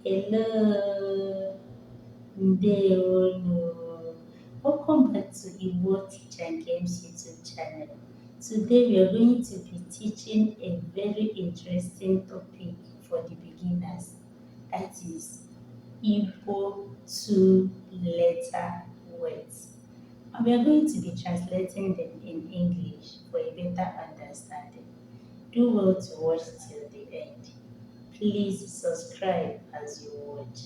Hello, Ndeonu. Welcome back to Igbo Teacher and Games YouTube channel. Today we are going to be teaching a very interesting topic for the beginners. That is Igbo two-letter words. And we are going to be translating them in English for a better understanding. Do well to watch till the end. Please subscribe as you watch.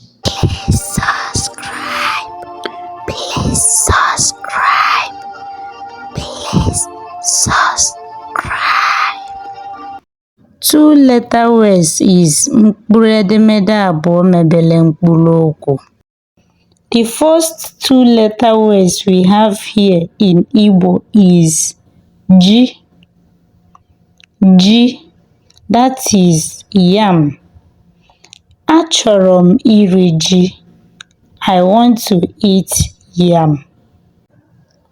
Subscribe. Please subscribe. Please subscribe. Two-letter words is mkpụrụ edemede abụọ mebere mkpụrụ okwu. The first two-letter words we have here in Igbo is G. G. That is yam. Achọrọ m iri ji. I want to eat yam.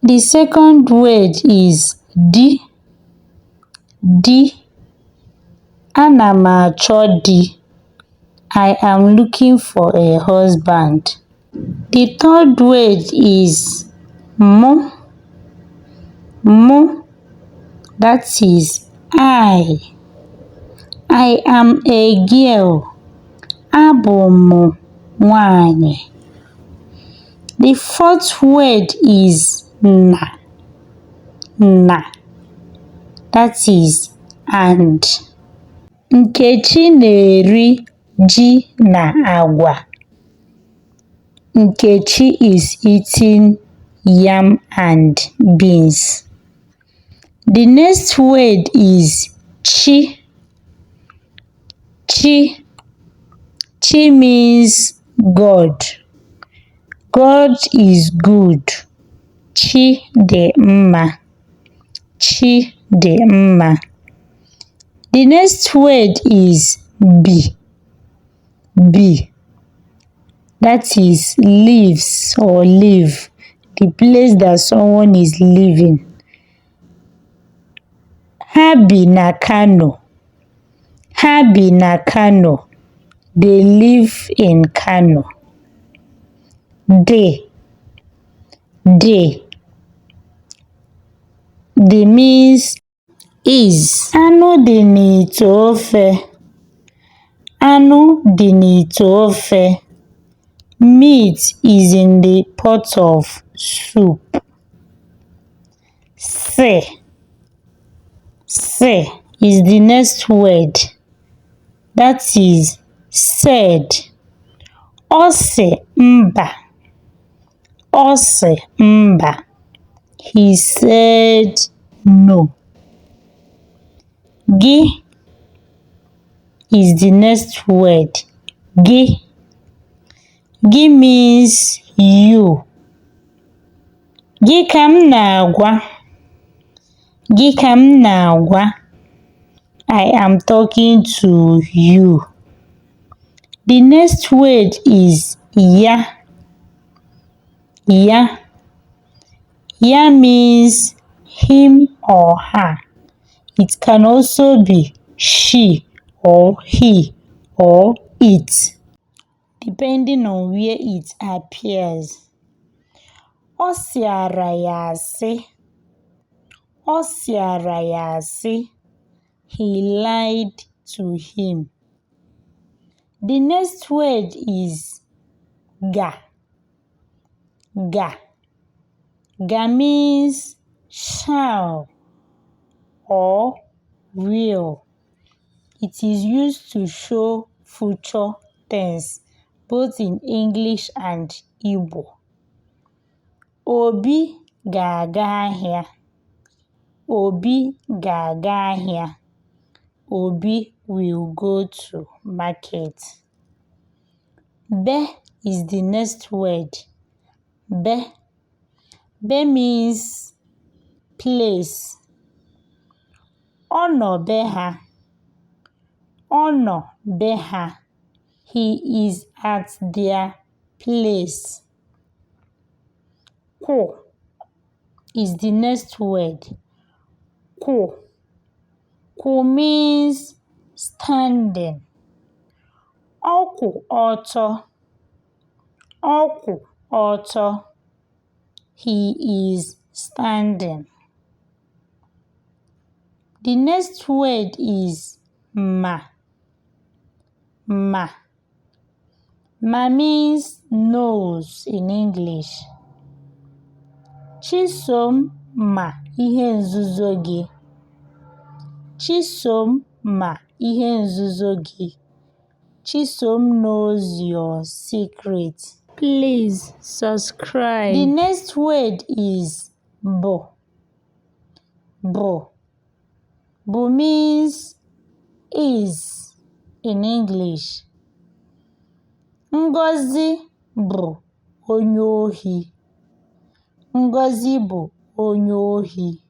The second word is di. Di. Ana m achọ di. I am looking for a husband. The third word is mu. Mu. That is I. I am a girl. Abụ m nwanyị. The fourth word is na. Na. That is and. Nkechi na-eri ji na agwa. Nkechi is eating yam and beans. The next word is chi. Chi. Chi means God. God is good. Chi dị mma. Chi dị mma. The next word is bi. Bi. That is lives or live. The place that someone is living. Ha bi na Kano. Ha bi na Kano. They live in Kano. They. They. They means is. Anụ dị n'ite ofe. Anụ dị n'ite ofe. Meat is in the pot of soup. Se. Se is the next word. That is said. Ọ sị mba. Ọ sị mba. He said no. Gị is the next word. Gị. Gị means you. Gị ka m na-agwa. Gị ka m na-agwa. I am talking to you. The next word is ya. Ya. Ya means him or her. It can also be she or he or it, depending on where it appears. Ọ sịara ya asị. Ọ sịara ya asị. He lied to him. The next word is ga. Ga. Ga means shall or will. It is used to show future tense, both in English and Igbo. Obi ga-aga ahịa. Obi ga-aga ahịa. Obi will go to market. Be is the next word. Be. Be means place. Ọ nọ be ha. Ọ nọ be ha. He is at their place. Kwụ is the next word. Kwụ. Kwụ means standing. Ọkwụ ọtọ. Ọkwụ ọtọ. He is standing. The next word is ma. Ma. Ma means nose in English. Chisom ma ihe nzuzo gị. Chisom ma ihe nzuzo gị. Chisom knows your secret. Please subscribe. The next word is bo. Bo. Bo means is in English. Ngozi bụ onye ohi. Ngozi bụ onye ohi.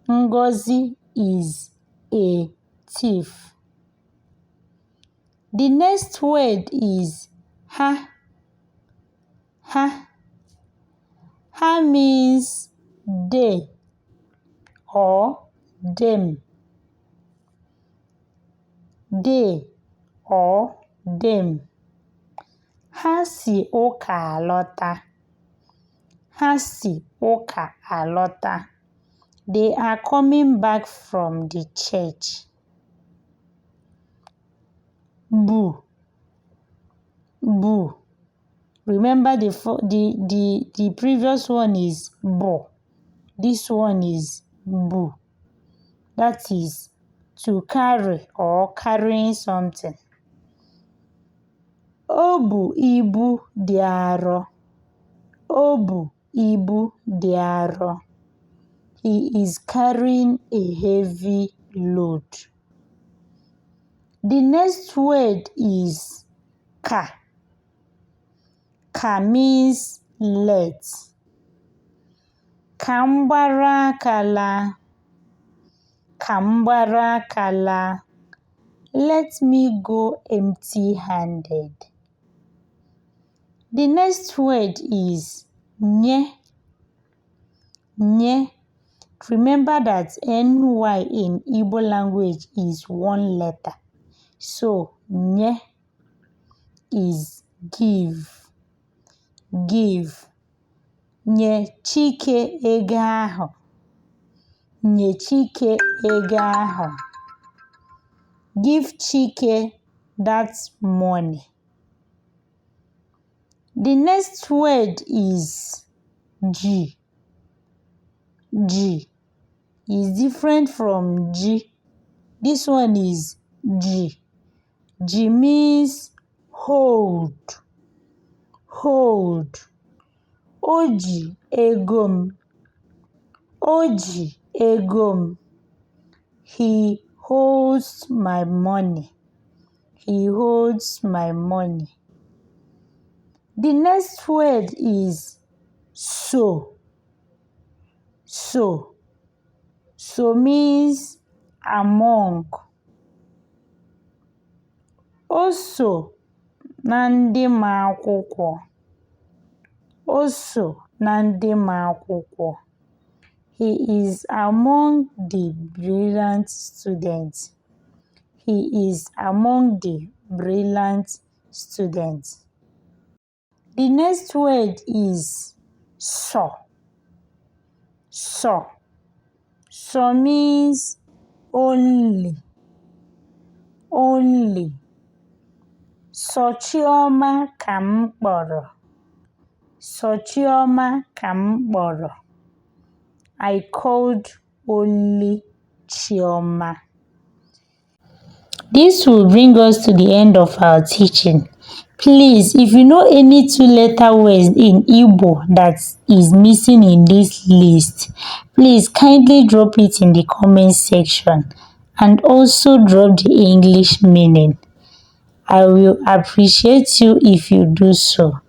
Ngozi is a thief. The next word is ha. Ha. Ha means they or them. They or them. Ha si ụka alọta. Ha si ụka alọta. They are coming back from the church. Bu. Bu. Remember the previous one is bo. This one is bu. That is to carry or carrying something. O bu ibu dị arọ. O bu ibu dị arọ. He is carrying a heavy load. The next word is ka. Ka means let. Ka m gbara aka laa. Ka m gbara aka laa. Let me go empty-handed. The next word is nye. Nye. Remember that NY in Igbo language is one letter. So, nye is give. Give. Nye Chike ego ahụ. Nye Chike ego ahụ. Give Chike that money. The next word is G. G is different from G. This one is G. G means hold. Hold. Oji egom. Oji egom. He holds my money. He holds my money. The next word is so. So. So means among. O so na ndị ma akwụkwọ. O so na ndị ma akwụkwọ. He is among the brilliant students. He is among the brilliant students. The next word is so. So. So means only. Only. So Chioma ka m kpọrọ. So Chioma ka m kpọrọ. I called only Chioma. This will bring us to the end of our teaching. Please, if you know any two-letter words in Igbo that is missing in this list, please kindly drop it in the comment section and also drop the English meaning. I will appreciate you if you do so.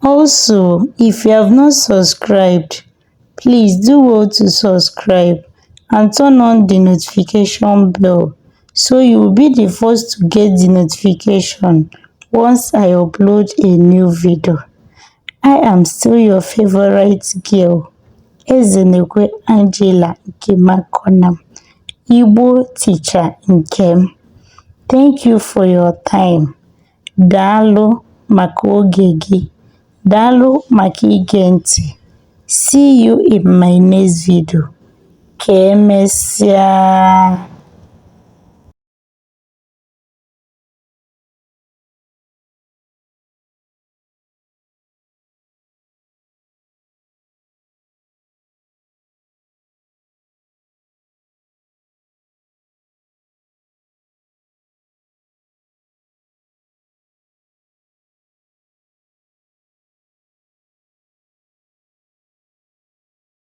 Also, if you have not subscribed, please do well to subscribe and turn on the notification bell so you will be the first to get the notification once I upload a new video. I am still your favorite girl, Ezenekwe Angela Nkemakonam, Igbo teacher Nkem. Thank you for your time. Daalụ maka oge gị. Daalụ maka ige ntị. See you in my next video. Ka emesịa.